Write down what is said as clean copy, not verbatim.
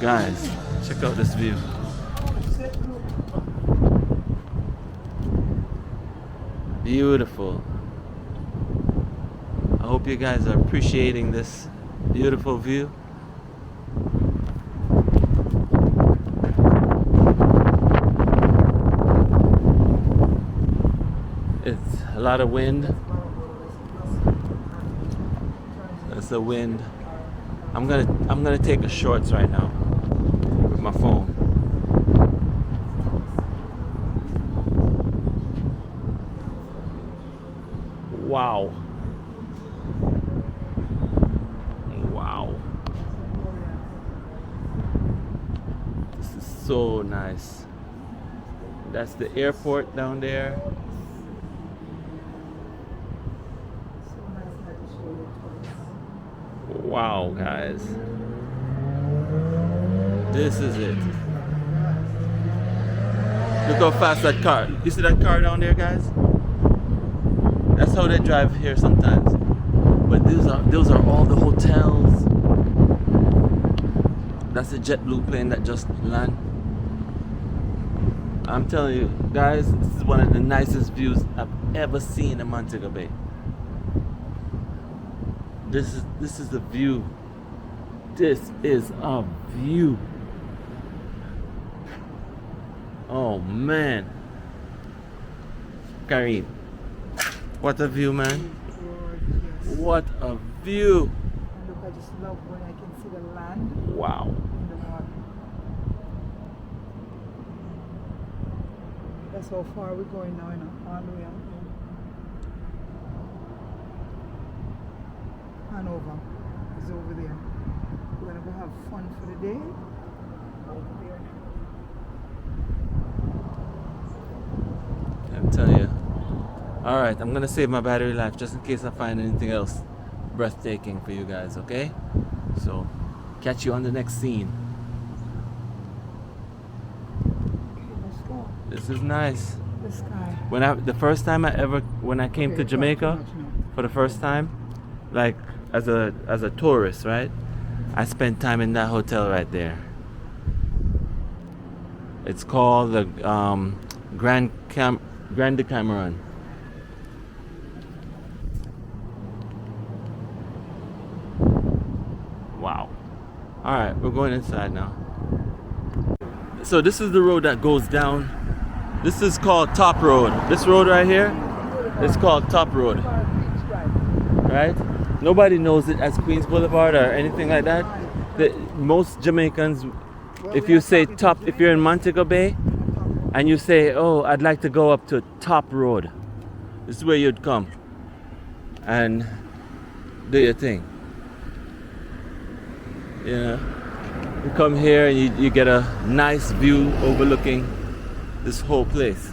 Guys, check out this view. Beautiful. I hope you guys are appreciating this beautiful view. It's a lot of wind. That's the wind. I'm gonna take a shorts right now with my phone. Wow. Wow. This is so nice. That's the airport down there. Wow, guys. This is it. Look how fast that car. You see that car down there, guys? That's how they drive here sometimes. But those are all the hotels. That's a JetBlue plane that just landed. I'm telling you, guys, this is one of the nicest views I've ever seen in Montego Bay. This is the view. This is a view. Oh man. Kareem. What a view, man. What a view. Look, I just love when I can see the land. Wow. In the morning. That's how far we're going now, all the way out there. Hanover is over there. We're gonna go have fun for the day. Over there. I'm telling you. Alright, I'm gonna save my battery life just in case I find anything else breathtaking for you guys, okay? So, catch you on the next scene. Let's go. This is nice. The sky. The first time when I came to Jamaica for the first time, like as a tourist, right? I spent time in that hotel right there. It's called the Grand Decameron. Wow. All right, we're going inside now. So this is the road that goes down. This is called Top Road. This road right here is called Top Road. Right? Nobody knows it as Queens Boulevard or anything like that. Most Jamaicans, if you say top, if you're in Montego Bay and you say, oh, I'd like to go up to Top Road, this is where you'd come and do your thing. You know, you come here and you get a nice view overlooking this whole place.